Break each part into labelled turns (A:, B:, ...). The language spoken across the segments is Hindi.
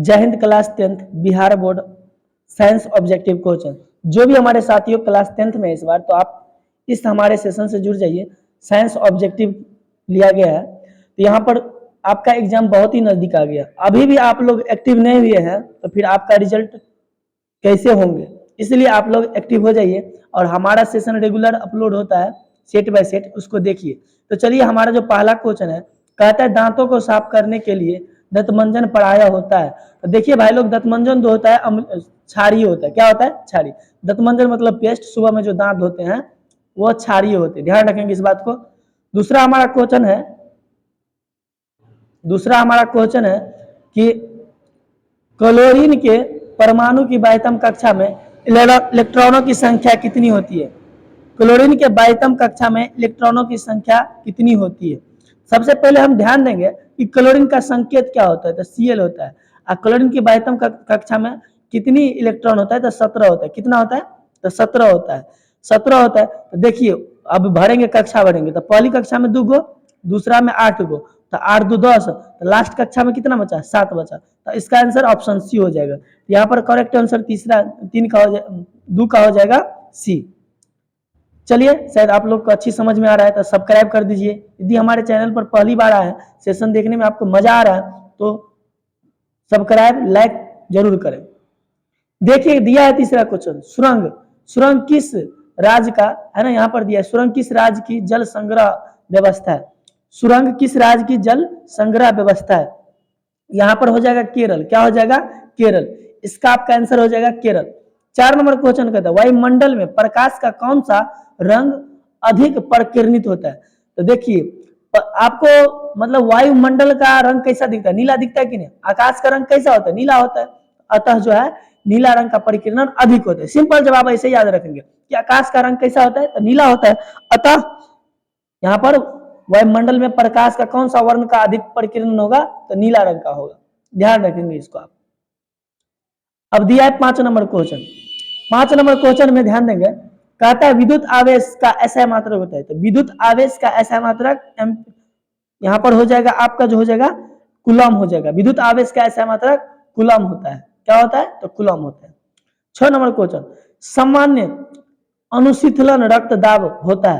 A: जय Hind class 10th Bihar board science objective question. जो भी हमारे साथियों क्लास 10th में इस बार, तो आप इस हमारे सेशन से जुड़ जाइए। साइंस ऑब्जेक्टिव लिया गया है, तो यहाँ पर आपका एग्जाम बहुत ही नजदीक आ गया। अभी भी आप लोग एक्टिव नहीं हुए हैं तो फिर आपका रिजल्ट कैसे होंगे, इसलिए आप लोग एक्टिव हो जाइए। और हमारा सेशन रेगुलर अपलोड होता है सेट बाय सेट, उसको देखिए। तो चलिए, हमारा जो पहला क्वेश्चन है, कहता है दांतों को साफ करने के लिए दंतमंजन पढ़ाया होता है। तो देखिए भाई लोग, दंतमंजन जो होता है क्षारीय होता है। क्या होता है? क्षारीय। दंतमंजन मतलब पेस्ट, सुबह में जो दांत धोते हैं वो क्षारीय होते हैं, ध्यान रखेंगे इस बात को। दूसरा हमारा क्वेश्चन है कि क्लोरीन के परमाणु की बाह्यतम कक्षा में इलेक्ट्रॉनों की संख्या कितनी होती है? क्लोरीन के बाह्यतम कक्षा में इलेक्ट्रॉनों की संख्या कितनी होती है? सबसे पहले हम ध्यान देंगे कि क्लोरीन का संकेत क्या होता है, तो Cl होता है। और क्लोरीन की बाह्यतम कक्षा में कितनी इलेक्ट्रॉन होता है, तो 17 होता है। कितना होता है? तो 17 होता है। 17 होता है। तो देखिए, अब भरेंगे, कक्षा भरेंगे, तो पहली कक्षा में 2 गो, दूसरा में 8 गो, तो 8 2 10, तो लास्ट कक्षा में कितना बचा? 7 बचा। तो इसका आंसर ऑप्शन सी हो जाएगा। यहाँ पर करेक्ट आंसर तीसरा 3 का हो जाएगा, 2 का हो जाएगा सी। चलिए, शायद आप लोग को अच्छी समझ में आ रहा है तो सब्सक्राइब कर दीजिए। यदि हमारे चैनल पर पहली बार आए, सेशन देखने में आपको मजा आ रहा है तो सब्सक्राइब लाइक जरूर करें। देखिए, दिया है तीसरा क्वेश्चन, सुरंग। सुरंग किस राज्य का है ना, यहाँ पर दिया है, सुरंग किस राज्य की जल संग्रह व्यवस्था है? सुरंग किस राज्य की जल संग्रह व्यवस्था है? यहाँ पर हो जाएगा केरल। क्या हो जाएगा? केरल। इसका आपका आंसर हो जाएगा केरल। 4 नंबर क्वेश्चन कहता है, वायुमंडल में प्रकाश का कौन सा रंग अधिक परिकिरणित होता है? तो देखिए, आपको मतलब वायुमंडल का रंग कैसा दिखता है? नीला दिखता है कि नहीं? आकाश का रंग कैसा होता है? नीला होता है। अतः जो है नीला रंग का परिकिरण अधिक होता है। सिंपल जवाब ऐसे याद रखेंगे कि आकाश का रंग कैसा होता है, तो नीला होता है। अतः यहाँ पर वायुमंडल में प्रकाश का कौन सा वर्ण का अधिक परिकिरण होगा, तो नीला रंग का होगा। ध्यान रखेंगे इसको आप। अब दिया है 5 नंबर क्वेश्चन। 5 नंबर क्वेश्चन में ध्यान देंगे, कहता है विद्युत आवेश का ऐसा मात्रक होता है। तो विद्युत आवेश का ऐसा मात्रक यहाँ पर हो जाएगा आपका, जो हो जाएगा कूलम हो जाएगा। विद्युत आवेश का ऐसा मात्रक कूलम होता है। क्या होता है? तो कूलम होता है। 6 नंबर क्वेश्चन, सामान्य अनुशीतलन रक्तदाब होता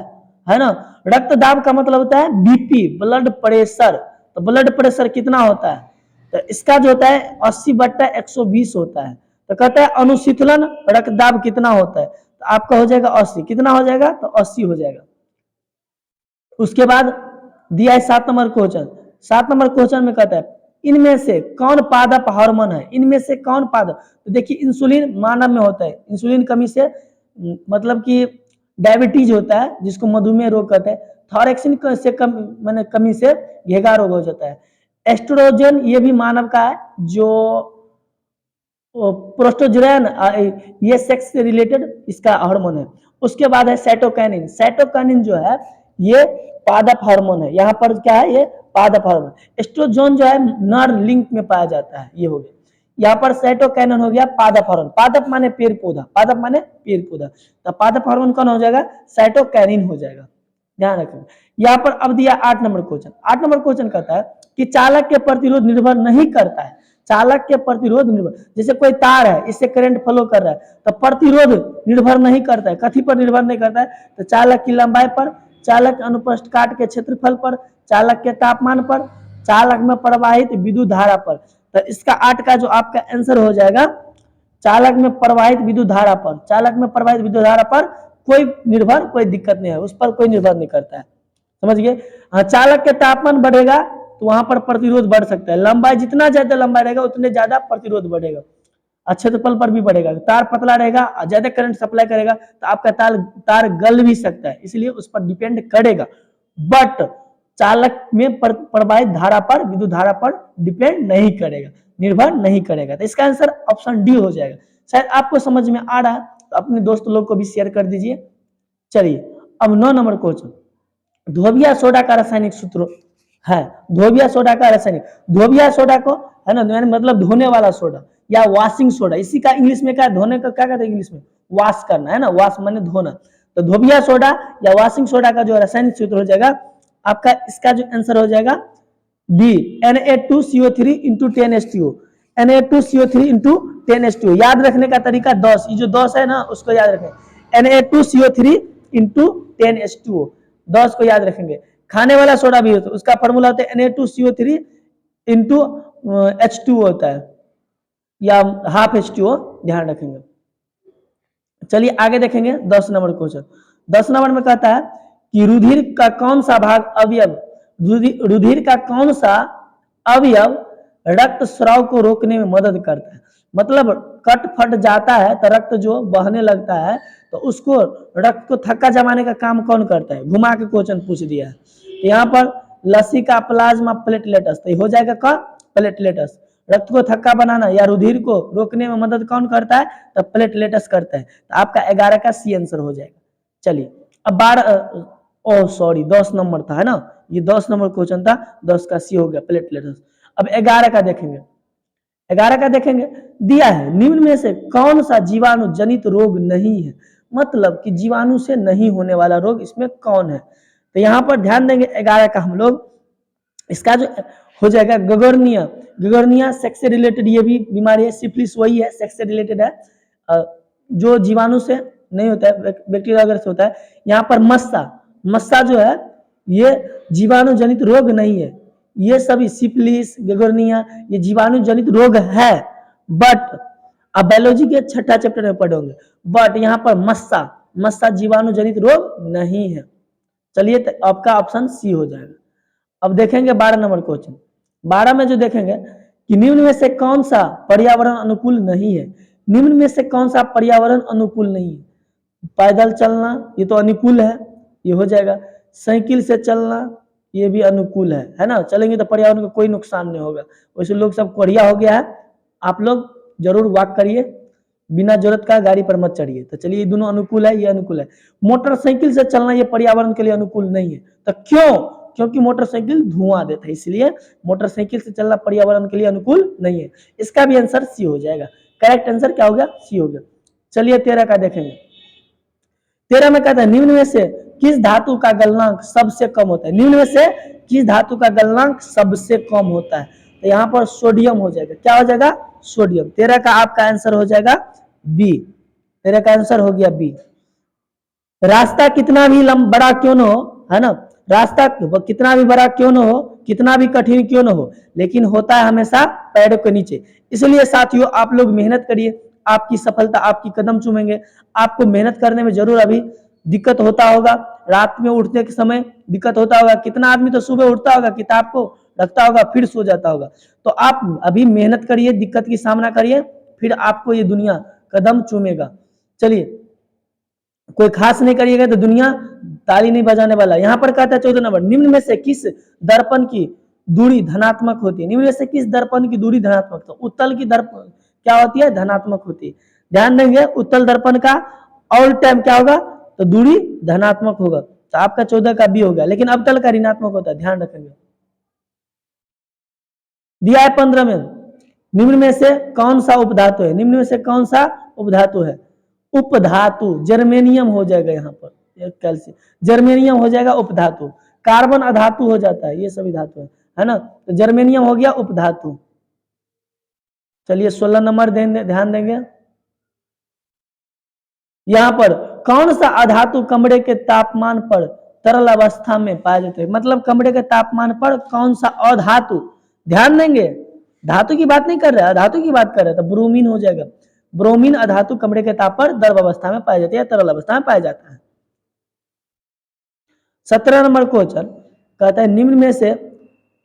A: है ना? रक्तदाब का मतलब होता है बीपी, ब्लड प्रेशर। तो ब्लड प्रेशर कितना होता है? तो इसका जो होता है 80/120 होता है। तो कहता है अनुशीतलन रक्तदाब कितना होता है? तो आपका हो जाएगा 80। कितना हो जाएगा? तो 80 हो जाएगा। उसके बाद दिया है 7 नंबर क्वेश्चन। 7 नंबर क्वेश्चन में कहता है इनमें से कौन पादप हार्मोन है? इनमें से कौन पादप? तो देखिए, इंसुलिन मानव में होता है। इंसुलिन कमी से मतलब कि डायबिटीज होता है, जिसको मधुमेह रोग कहते हैं। थॉरेक्सिन से कमी से घेगा रोग हो जाता है। एस्ट्रोजन ये भी मानव का है, जो प्रोस्टोजेन ये सेक्स से रिलेटेड इसका हार्मोन है। उसके बाद है साइटोकाइनिन। साइटोकाइनिन जो है ये पादप हार्मोन है। यहाँ पर क्या है? ये पादप हार्मोन। एस्ट्रोजन जो है नर लिंग में पाया जाता है, ये हो गया। यहाँ पर साइटोकाइनिन हो गया पादप हार्मोन। पादप माने पेड़ पौधा, पादप माने पेड़ पौधा। तो पादप हार्मोन कौन हो जाएगा? साइटोकाइनिन हो जाएगा। ध्यान रखें। यहाँ पर अब दिया 8 नंबर क्वेश्चन। 8 नंबर क्वेश्चन कहता है कि चालक के प्रतिरोध निर्भर नहीं करता है। चालक के प्रतिरोध निर्भर, जैसे कोई तार है, इससे करंट फ्लो कर रहा है, तो प्रतिरोध निर्भर नहीं करता है। कथी पर निर्भर नहीं करता है? तो चालक की लंबाई पर, चालक के अनुप्रस्थ काट के क्षेत्रफल पर, चालक के तापमान पर, चालक में प्रवाहित विद्युत धारा पर। तो इसका 8 का जो आपका आंसर हो जाएगा, चालक में प्रवाहित विद्युत धारा पर। चालक में प्रवाहित विद्युत धारा पर कोई दिक्कत नहीं है, उस पर कोई निर्भर नहीं करता है। समझ गए? हाँ, चालक के तापमान बढ़ेगा तो वहां पर प्रतिरोध बढ़ सकता है। लंबाई जितना ज्यादा लंबा रहेगा उतने ज्यादा प्रतिरोध बढ़ेगा। क्षेत्रफल पर भी बढ़ेगा। तार पतला रहेगा, ज्यादा करंट सप्लाई करेगा तो आपका तार गल भी सकता है, इसलिए उस पर डिपेंड करेगा। बट चालक में प्रवाहित धारा पर, विद्युत धारा पर डिपेंड नहीं करेगा, निर्भर नहीं करेगा। तो इसका आंसर ऑप्शन डी हो जाएगा। शायद आपको समझ में आ रहा है तो अपने दोस्त लोग को भी शेयर कर दीजिए। चलिए, अब 9 नंबर क्वेश्चन, धोबिया सोडा का रासायनिक सूत्र है। धोबिया सोडा का रासायनिक, धोबिया सोडा को है ना, मतलब धोने वाला सोडा या वॉशिंग सोडा, इसी का इंग्लिश में क्या है? धोने का क्या कहते हैं इंग्लिश में? वॉश करना है ना, वॉश माने धोना। तो धोबिया सोडा या वॉशिंग सोडा का जो रासायनिक सूत्र हो जाएगा आपका, इसका जो आंसर हो जाएगा B, Na2CO3 × 10H2O। Na2CO3 into 10H2। याद रखने का तरीका 10, ये जो 10 है ना उसको याद रखें। Na2CO3 इंटू 10H2O, 10 को याद रखेंगे। खाने वाला सोडा भी होता है, उसका फॉर्मूला होता है Na2CO3 इंटू H2O होता है, या हाफ H2O, ध्यान रखेंगे। चलिए आगे देखेंगे 10 नंबर क्वेश्चन। 10 नंबर में कहता है कि रुधिर का कौन सा भाग अवयव, रुधिर का कौन सा अवयव रक्त स्राव को रोकने में मदद करता है। मतलब कट फट जाता है तो रक्त जो बहने लगता है, तो उसको रक्त को थक्का जमाने का काम कौन करता है, घुमा के क्वेश्चन पूछ दिया है। तो यहाँ पर लसीका, प्लाज्मा, प्लेटलेटस, तो हो जाएगा क्या, प्लेटलेटस। रक्त को थक्का बनाना या रुधिर को रोकने में मदद कौन करता है, तो प्लेटलेटस करता है। तो आपका 11 का सी आंसर हो जाएगा। चलिए अब 10 नंबर था, है ना, ये 10 नंबर क्वेश्चन था, 10 का सी हो गया, प्लेटलेटस। अब 11 का देखेंगे। 11 का देखेंगे, दिया है निम्न में से कौन सा जीवाणु जनित रोग नहीं है, मतलब कि जीवाणु से नहीं होने वाला रोग इसमें कौन है। तो यहाँ पर ध्यान देंगे 11 का हम लोग, इसका जो हो जाएगा गगोर्निया। गगोर्निया सेक्स से रिलेटेड ये भी बीमारी है, सिफिलिस वही है, सेक्स से रिलेटेड है, जो जीवाणु से नहीं होता है, बैक्टीरिया वगैरह से होता है। यहाँ पर मस्सा, मस्सा जो है ये जीवाणु जनित रोग नहीं है। ये सभी सिफिलिस, गगोर्निया ये जीवाणु जनित रोग है, बट अब बायोलॉजी के छठा चैप्टर में पढ़ोगे, बट यहाँ पर मस्सा, मस्सा जीवाणु जनित रोग नहीं है। चलिए तो आपका ऑप्शन सी हो जाएगा। अब देखेंगे 12 नंबर क्वेश्चन। 12 में जो देखेंगे कि निम्न में से कौन सा पर्यावरण अनुकूल नहीं है। निम्न में से कौन सा पर्यावरण अनुकूल नहीं है, पैदल चलना ये तो अनुकूल है, ये हो जाएगा। साइकिल से चलना ये भी अनुकूल है ना, चलेंगे तो पर्यावरण को कोई नुकसान नहीं होगा। वैसे लोग सब कोरिया हो गया है, आप लोग जरूर वॉक करिए, बिना जरूरत का गाड़ी पर मत चढ़िए। तो चलिए ये दोनों अनुकूल है, ये अनुकूल है। मोटरसाइकिल से चलना ये पर्यावरण के लिए अनुकूल नहीं है, तो क्यों, क्योंकि मोटरसाइकिल धुआं देता है, इसलिए मोटरसाइकिल से चलना पर्यावरण के लिए अनुकूल नहीं है। इसका भी आंसर सी हो जाएगा। करेक्ट आंसर क्या हो गया, सी हो गया। चलिए 13 का देखेंगे। 13 में कहता है निम्न में से किस धातु का गलनांक सबसे कम होता है। निम्न में से किस धातु का गलनांक सबसे कम होता है, तो यहाँ पर सोडियम हो जाएगा। क्या हो जाएगा, सोडियम। 13 का आपका आंसर हो जाएगा बी। 13 का आंसर हो गया बी। रास्ता कितना भी बड़ा क्यों न हो, है ना, रास्ता कितना भी बड़ा क्यों न हो, कितना भी कठिन क्यों न हो, लेकिन होता है हमेशा पैरों के नीचे। इसलिए साथियों आप लोग मेहनत करिए, आपकी सफलता आपकी कदम चूमेंगे। आपको मेहनत करने में जरूर अभी दिक्कत होता होगा, रात में उठने के समय दिक्कत होता होगा। कितना आदमी तो सुबह उठता होगा, किताब को रखता होगा, फिर सो जाता होगा। तो आप अभी मेहनत करिए, दिक्कत की सामना करिए, फिर आपको ये दुनिया कदम चूमेगा। चलिए कोई खास नहीं करिएगा तो दुनिया ताली नहीं बजाने वाला। यहाँ पर कहता है 14 नंबर, निम्न में से किस दर्पण की दूरी धनात्मक होती है। निम्न में से किस दर्पण की दूरी धनात्मक, तो उत्तल की दर्पण क्या होती है, धनात्मक होती है। ध्यान देंगे उत्तल दर्पण का ऑल टाइम क्या होगा, तो दूरी धनात्मक होगा। तो आपका 14 का बी होगा, लेकिन अवतल का ऋणात्मक होता है, ध्यान रखेंगे। दिया है 15 में, निम्न में से कौन सा उपधातु है। निम्न में से कौन सा उपधातु है, उपधातु जर्मेनियम हो जाएगा। यहाँ पर कैल्शियम, जर्मेनियम हो जाएगा उपधातु। कार्बन अधातु हो जाता है, ये सभी धातु है ना, तो जर्मेनियम हो गया उपधातु। चलिए 16 नंबर ध्यान देंगे। यहाँ पर कौन सा अधातु कमरे के तापमान पर तरल अवस्था में पाए जाते हैं, मतलब कमरे के तापमान पर कौन सा अधातु, ध्यान देंगे धातु की बात नहीं कर रहे, अधातु की बात कर रहे, तो ब्रोमीन हो जाएगा। ब्रोमीन अधातु कमरे के ताप पर द्रव अवस्था में पाया जाता है, तरल अवस्था में पाया जाता है। 17 नंबर क्वेश्चन कहता है निम्न में से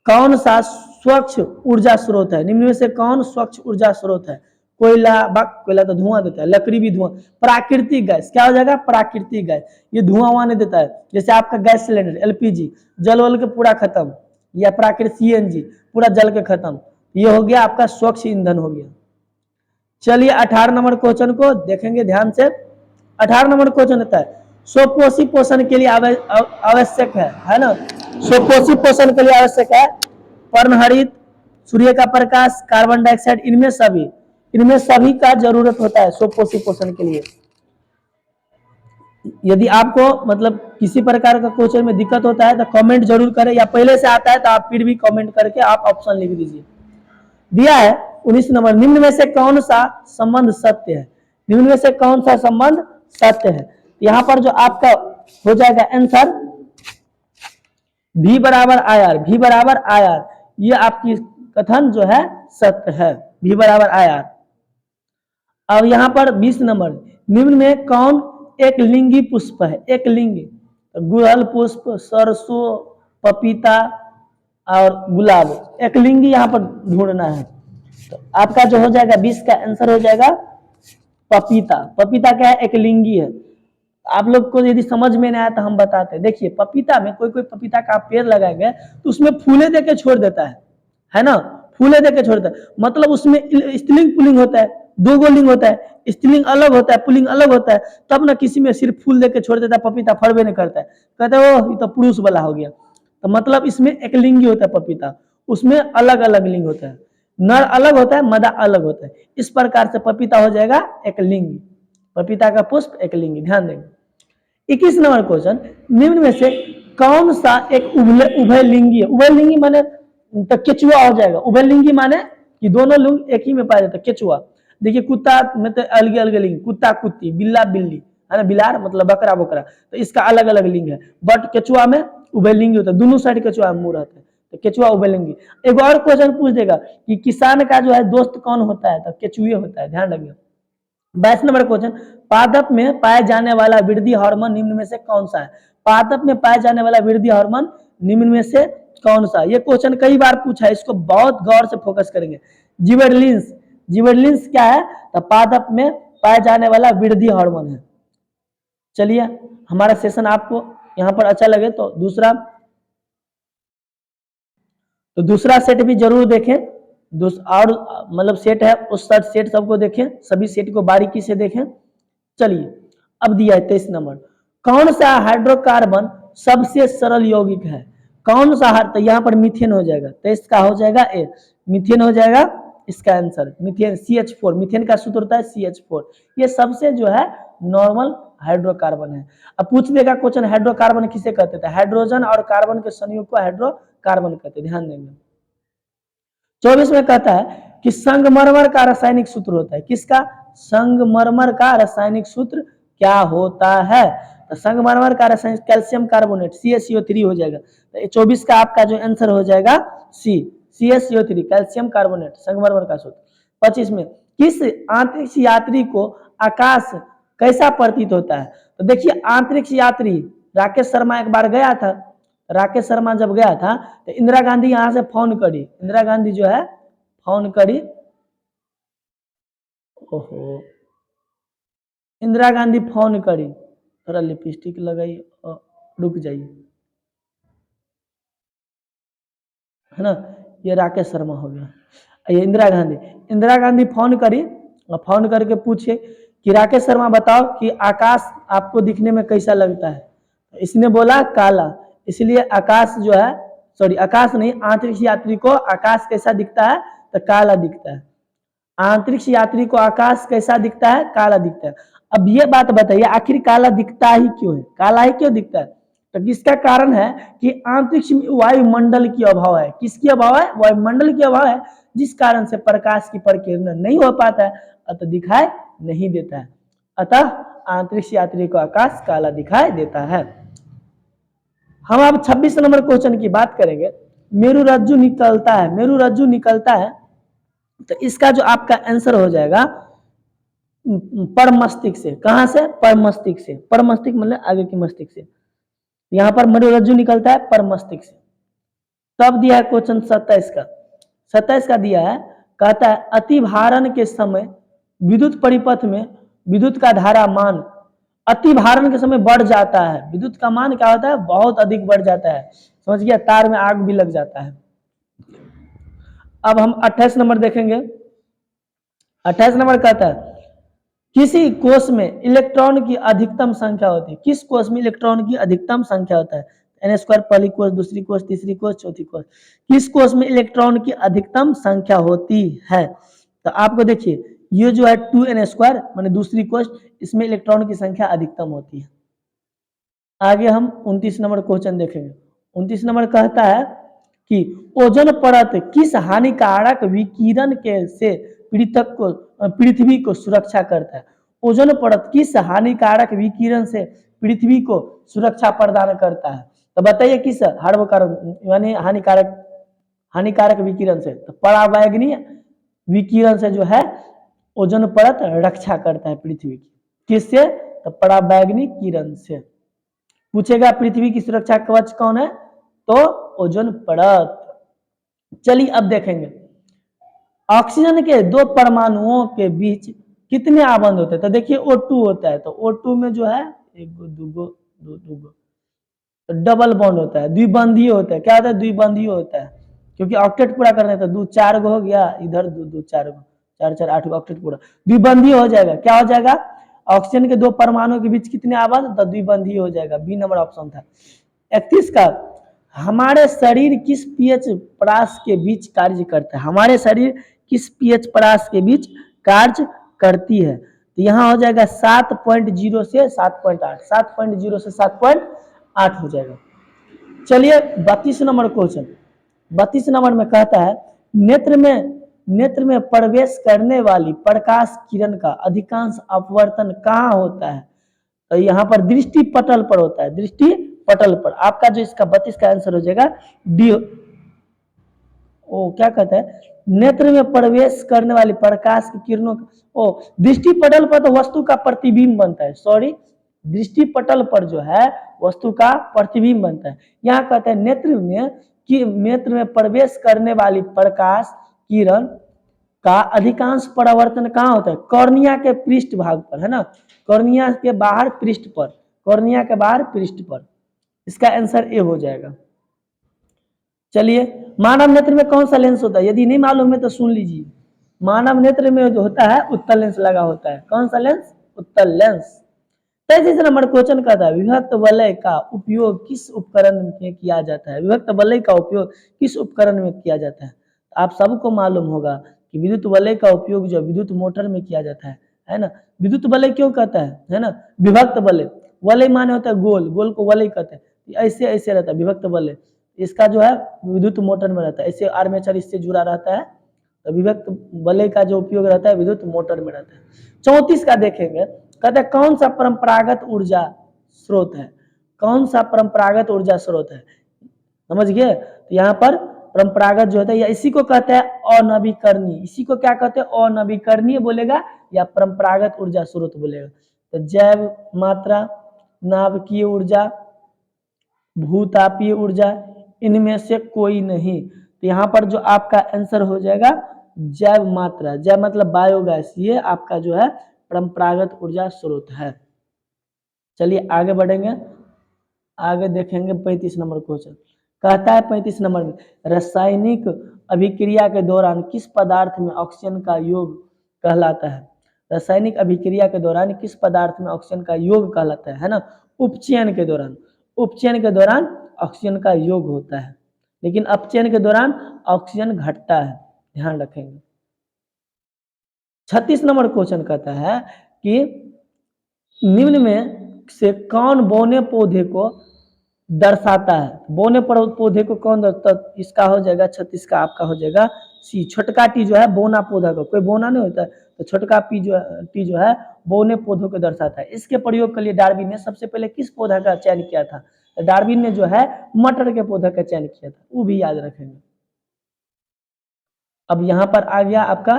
A: कौन सा स्वच्छ ऊर्जा स्रोत है। निम्न में से कौन स्वच्छ ऊर्जा स्रोत है, कोयला, कोयला तो धुआं देता है, लकड़ी भी धुआं। प्राकृतिक गैस क्या हो जाएगा, प्राकृतिक गैस, ये धुआं नहीं देता है। जैसे आपका गैस सिलेंडर एलपीजी जल वल के पूरा खत्म, या प्राकृतिक सीएनजी पूरा जल के खत्म, ये हो गया आपका स्वच्छ ईंधन हो गया। चलिए 18 नंबर क्वेश्चन को देखेंगे ध्यान से। 18 नंबर क्वेश्चन होता है स्वपोषी पोषण के लिए आवश्यक है ना, स्वपोषी पोषण के लिए आवश्यक है पर्णहरित, सूर्य का प्रकाश, कार्बन डाइऑक्साइड, इनमें सभी का जरूरत होता है स्वपोषी पोषण के लिए। यदि आपको मतलब किसी प्रकार का क्वेश्चन में दिक्कत होता है तो कमेंट जरूर करें, या पहले से आता है तो आप फिर भी कमेंट करके आप ऑप्शन लिख दीजिए। दिया है 19 नंबर, निम्न में से कौन सा संबंध सत्य है? निम्न में से कौन सा संबंध सत्य है? यहाँ पर जो आपका हो जाएगा आंसर V बराबर IR, V बराबर IR, ये आपकी कथन जो है सत्य है, V बराबर IR। अब यहाँ पर 20 नंबर, निम्न में कौन एक लिंगी पुष्प है? एक लिंगी, गुड़हल पुष्प, सरसों, पपीता और गुलाब, एक लिंगी यहाँ पर ढूंढना है। तो आपका जो हो जाएगा 20 का आंसर हो जाएगा पपीता। पपीता क्या है? एक लिंगी है। आप लोग को यदि समझ में नहीं आया तो हम बताते हैं। देखिए पपीता में कोई कोई पपीता का पेड़ लगाएंगे तो उसमें फूले देके छोड़ देता है ना, फूले देके छोड़ देता है, मतलब उसमें स्त्रीलिंग पुल्लिंग होता है, दो गो लिंग होता है, स्त्रीलिंग अलग होता है, पुल्लिंग अलग होता है, तब ना किसी में सिर्फ फूल देके छोड़ देता है, पपीता फरबे नहीं करता है, कहते हैं ओ ये तो पुरुष वाला हो गया। तो मतलब इसमें एक लिंगी होता है पपीता, उसमें अलग अलग लिंग होता है, नर अलग होता है, मादा अलग होता है। इस प्रकार से पपीता हो जाएगा एक लिंगी, पपीता का पुष्प एक लिंगी, ध्यान देंगे। 21 नंबर क्वेश्चन, निम्न में से कौन सा एक उभयलिंगी है? उभयलिंगी माने तो केचुआ हो जाएगा। उभयलिंगी माने कि दोनों लिंग एक ही में पाया जाता है, केचुआ। देखिए कुत्ता में तो अलग अलग लिंग, कुत्ता कुत्ती, बिल्ला बिल्ली, है ना, बिलार मतलब बकरा बकरा, तो इसका अलग अलग लिंग है। बट केचुआ में उभयलिंगी होता है, दोनों साइड केचुआ में मुंह रहता है, तो केचुआ उभयलिंगी। एक और क्वेश्चन पूछ देगा कि किसान का जो है दोस्त कौन होता है? तो केचुए होता है, ध्यान रखिए। 22 नंबर क्वेश्चन, पादप में पाए जाने वाला वृद्धि हार्मोन निम्न में से कौन सा है? पादप में पाए जाने वाला वृद्धि हार्मोन निम्न में से कौन सा? ये क्वेश्चन कई बार पूछा है, इसको बहुत गौर से फोकस करेंगे। जिबेरलिंस, जिबेरलिंस क्या है? तो पादप में पाए जाने वाला वृद्धि हार्मोन है। चलिए हमारा सेशन आपको यहाँ पर अच्छा लगे तो दूसरा सेट भी जरूर देखें, और मतलब सेट है उस सेट सबको देखें, सभी सेट को बारीकी से देखें। चलिए अब दिया है 23 नंबर, कौन सा हाइड्रोकार्बन सबसे सरल यौगिक है? कौन सा? तो यहाँ पर मीथेन हो जाएगा, तो इसका हो जाएगा ए, मीथेन हो जाएगा इसका आंसर। मीथेन CH4, मीथेन का सूत्र होता है CH4, ये सबसे जो है नॉर्मल हाइड्रोकार्बन है। अब पूछ देगा क्वेश्चन, हाइड्रोकार्बन किसे कहते थे? हाइड्रोजन और कार्बन के संयुग को हाइड्रोकार्बन कहते हैं, ध्यान देंगे। 24 में कहता है कि संगमरमर का रासायनिक सूत्र होता है, किसका? संगमरमर का रासायनिक सूत्र क्या होता है? तो संगमरमर का रासायनिक कैल्शियम कार्बोनेट, CaCO3 हो जाएगा। तो 24 का आपका जो आंसर हो जाएगा सी, CaCO3 कैल्शियम कार्बोनेट, संगमरमर का सूत्र। 25 में किस अंतरिक्ष यात्री को आकाश कैसा प्रतीत होता है? तो देखिए अंतरिक्ष यात्री राकेश शर्मा एक बार गया था, राकेश शर्मा जब गया था तो इंदिरा गांधी यहां से फोन करी, इंदिरा गांधी जो है फोन करी, ओहो इंदिरा गांधी फोन करी, थोड़ा लिपस्टिक लगाई और रुक जाइए, है ना, ये राकेश शर्मा हो गया, ये इंदिरा गांधी फोन करी और फोन करके पूछे कि राकेश शर्मा बताओ कि आकाश आपको दिखने में कैसा लगता है? इसने बोला काला, इसलिए आकाश जो है, सॉरी आकाश नहीं, अंतरिक्ष यात्री को आकाश कैसा दिखता है? तो काला दिखता है। अंतरिक्ष यात्री को आकाश कैसा दिखता है? काला दिखता है। अब ये बात बताइए आखिर काला दिखता ही क्यों है? काला ही क्यों दिखता है? तो इसका कारण है कि अंतरिक्ष में वायुमंडल की अभाव है। किसकी अभाव है? वायुमंडल की अभाव है, जिस कारण से प्रकाश की परिकिरण नहीं हो पाता है, अतः दिखाई नहीं देता है। अतः अंतरिक्ष यात्री को आकाश काला दिखाई देता है। हम अब 26 नंबर क्वेश्चन की बात करेंगे। मेरुरज्जु निकलता है, मेरुरज्जु निकलता है, तो इसका जो आपका आंसर हो जाएगा परमस्तिष्क से। कहां से? परमस्तिष्क से। परमस्तिष्क मतलब आगे की मस्तिष्क से, यहां पर मेरुरज्जु निकलता है परमस्तिष्क से। तब दिया है क्वेश्चन 27 का, 27 का दिया है, कहता है अतिभारण के समय विद्युत परिपथ में विद्युत का धारा मान अतिभारण के समय बढ़ जाता है। विद्युत का मान क्या होता है? बहुत अधिक बढ़ जाता है, समझ गया, तार में आग भी लग जाता है। अब हम 28 नंबर देखेंगे। 28 नंबर कहता है किसी कोष में इलेक्ट्रॉन की अधिकतम संख्या होती है। किस कोष में इलेक्ट्रॉन की अधिकतम संख्या होता है? n² पहली कोष, दूसरी कोष, तीसरी कोष, चौथी कोष। किस कोष में इलेक्ट्रॉन की अधिकतम संख्या होती है? तो आपको देखिए ये जो है 2n² माने दूसरी कोष, इसमें इलेक्ट्रॉन की संख्या अधिकतम होती है। आगे हम 29 नंबर क्वेश्चन देखेंगे। 29 नंबर कहता है कि ओजोन परत किस हानिकारक विकिरण के से पृथ्वी को सुरक्षा करता है। ओजोन परत किस हानिकारक विकिरण से पृथ्वी को सुरक्षा प्रदान करता है। तो बताइए किस यानी हानिकारक हानिकारक विकिरण से। तो पराबैंगनी विकिरण से जो है ओजोन परत रक्षा करता है पृथ्वी की। किससे? तो पराबैंगनी किरण से। पूछेगा पृथ्वी की सुरक्षा कवच कौन है, तो ओजोन परत। चलिए अब देखेंगे ऑक्सीजन के दो परमाणुओं के बीच कितने आबंध होते हैं। तो देखिए O2 होता है, तो O2 में जो है एक गो दूगो दो तो डबल बॉन्ड होता है, द्विबंधीय होता है। क्या होता है? द्विबंधीय होता है, क्योंकि ऑक्टेट पूरा करना है तो 2 4 गो हो गया, इधर 2 2 4 गो, 4 4 8 गो ऑक्टेट पूरा द्विबंधीय हो जाएगा। क्या हो जाएगा? ऑक्सीजन के दो परमाणुओं के बीच कितने आबंध? तो द्विबंधीय हो जाएगा। बी नंबर ऑप्शन था। 31 का हमारे शरीर किस पीएच परास के बीच कार्य करता है। हमारे शरीर किस पीएच परास के बीच कार्य करती है। तो यहाँ हो जाएगा 7.0 से 7.8, 7.0 से 7.8 हो जाएगा। चलिए 32 नंबर क्वेश्चन। 32 नंबर में कहता है नेत्र में प्रवेश करने वाली प्रकाश किरण का अधिकांश अपवर्तन कहाँ होता है। तो यहाँ पर दृष्टि पटल पर होता है, दृष्टि पटल पर। आपका जो इसका 32 का आंसर हो जाएगा डी। ओ क्या कहता है? नेत्र में प्रवेश करने वाली प्रकाश की किरणों ओ दृष्टि पटल पर तो वस्तु का प्रतिबिंब बनता है। सॉरी, दृष्टि पटल पर जो है वस्तु का प्रतिबिंब बनता है। यहाँ कहते हैं नेत्र में प्रवेश करने वाली प्रकाश किरण का अधिकांश परावर्तन कहाँ होता है? कॉर्निया के पृष्ठ भाग पर, है ना, कॉर्निया के बाहर पृष्ठ पर, कॉर्निया के बाहर पृष्ठ पर। इसका आंसर ए हो जाएगा। चलिए मानव नेत्र में कौन सा लेंस होता है? यदि नहीं मालूम है तो सुन लीजिए। मानव नेत्र में जो होता है उत्तल लेंस लगा होता है। कौन सा लेंस? उत्तल लेंस। 33 नंबर क्वेश्चन कहता है विभक्त वलय का उपयोग किस उपकरण में किया जाता है। विभक्त वलय का उपयोग किस उपकरण में किया जाता है? आप सबको मालूम होगा कि विद्युत वलय का उपयोग जो विद्युत मोटर में किया जाता है ना। विद्युत वलय क्यों कहता है ना? विभक्त वलय, वलय माने होता है गोल, गोल को वलय कहते हैं। ऐसे ऐसे रहता है विभक्त वलय। इसका जो है विद्युत मोटर में रहता है, ऐसे आर्मेचर इससे जुड़ा रहता है। तो विभक्त वलय का जो उपयोग रहता है विद्युत मोटर में रहता है। 34 का देखेंगे, कहते हैं कौन सा परंपरागत ऊर्जा स्रोत है। कौन सा परंपरागत ऊर्जा स्रोत है? समझ गए? तो यहाँ पर परंपरागत जो होता है या इसी को कहते हैं अनवीकरणीय। इसी को क्या कहते हैं? अनवीकरणीय बोलेगा या परंपरागत ऊर्जा स्रोत बोलेगा। तो जैव मात्रा, नाभिकीय ऊर्जा, भूतापीय ऊर्जा, इनमें से कोई नहीं। तो यहाँ पर जो आपका आंसर हो जाएगा जैव मात्रा। जैव मतलब बायोगैस, ये आपका जो है परंपरागत ऊर्जा स्रोत है। चलिए आगे बढ़ेंगे, आगे देखेंगे 35 नंबर क्वेश्चन। कहता है 35 नंबर में रासायनिक अभिक्रिया के दौरान किस पदार्थ में ऑक्सीजन का योग कहलाता है। रासायनिक अभिक्रिया के दौरान किस पदार्थ में ऑक्सीजन का योग कहलाता है ना? उपचयन के दौरान, उपचयन के दौरान ऑक्सीजन का योग होता है, लेकिन अपचयन के दौरान ऑक्सीजन घटता है, ध्यान रखेंगे। 36 नंबर क्वेश्चन कहता है कि निम्न में से कौन बौने पौधे को दर्शाता है। बौने पौधे को कौन दर्शाता? इसका हो जाएगा 36 का आपका हो जाएगा सी। छोटका टी जो है बौना पौधा का, कोई बौना नहीं होता है, तो छोटका टी जो है बौने पौधों को दर्शाता है। इसके प्रयोग के लिए डार्विन ने सबसे पहले किस पौधा का चयन किया था? डार्विन ने जो है मटर के पौधा का चयन किया था, वो भी याद रखेंगे। अब यहाँ पर आ गया आपका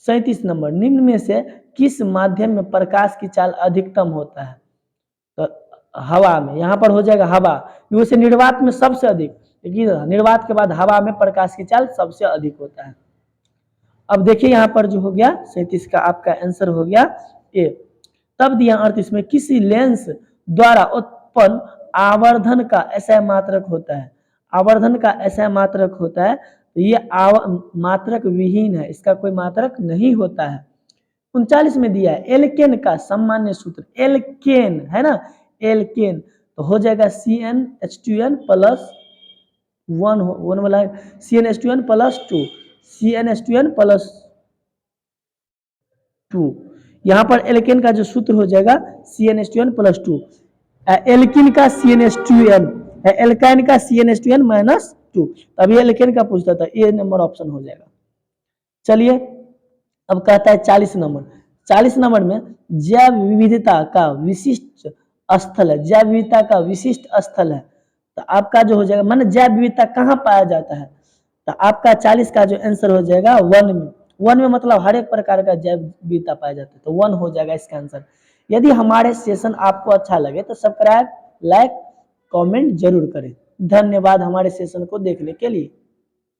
A: 37 नंबर, निम्न में से किस माध्यम में प्रकाश की चाल अधिकतम होता है। तो हवा में, यहाँ पर हो जाएगा हवा, वैसे निर्वात में सबसे अधिक, लेकिन निर्वात के बाद हवा में प्रकाश की चाल सबसे अधिक होता है। अब देखिए यहाँ पर जो हो गया 37 का आपका आंसर हो गया ए। तब दिया 38 में किसी लेंस द्वारा उत्पन्न आवर्धन का ऐसा मात्रक होता है। आवर्धन का ऐसा मात्रक होता है, तो ये मात्रक विहीन है, इसका कोई मात्रक नहीं होता है। 39 में दिया है एल्केन का सामान्य सूत्र। एल्केन है ना, एल्केन तो हो जाएगा CnH2n प्लस 1 वाला CnH2n प्लस 2, CnH2n प्लस 2। यहाँ पर एल्केन का जो सूत्र हो जाएगा CnH2n प्लस 2। एल्किन का CnH2n है, एल्काइन का CnH2n माइनस 2। अब ये लेकिन का पूछता था, ये नंबर ऑप्शन हो जाएगा। चलिए अब कहता है 40 नंबर। 40 नंबर में जैव विविधता का विशिष्ट स्थल है, जैव विविधता का विशिष्ट स्थल है। तो आपका जो हो जाएगा, माने जैव विविधता कहाँ पाया जाता है, तो आपका 40 का जो आंसर हो जाएगा वन में। वन में मतलब हर एक प्रकार का जैव विविधता पाया जाता है, तो वन हो जाएगा इसका आंसर। यदि हमारे सेशन आपको अच्छा लगे तो सब्सक्राइब, लाइक, कमेंट जरूर करें। धन्यवाद हमारे सेशन को देखने के लिए।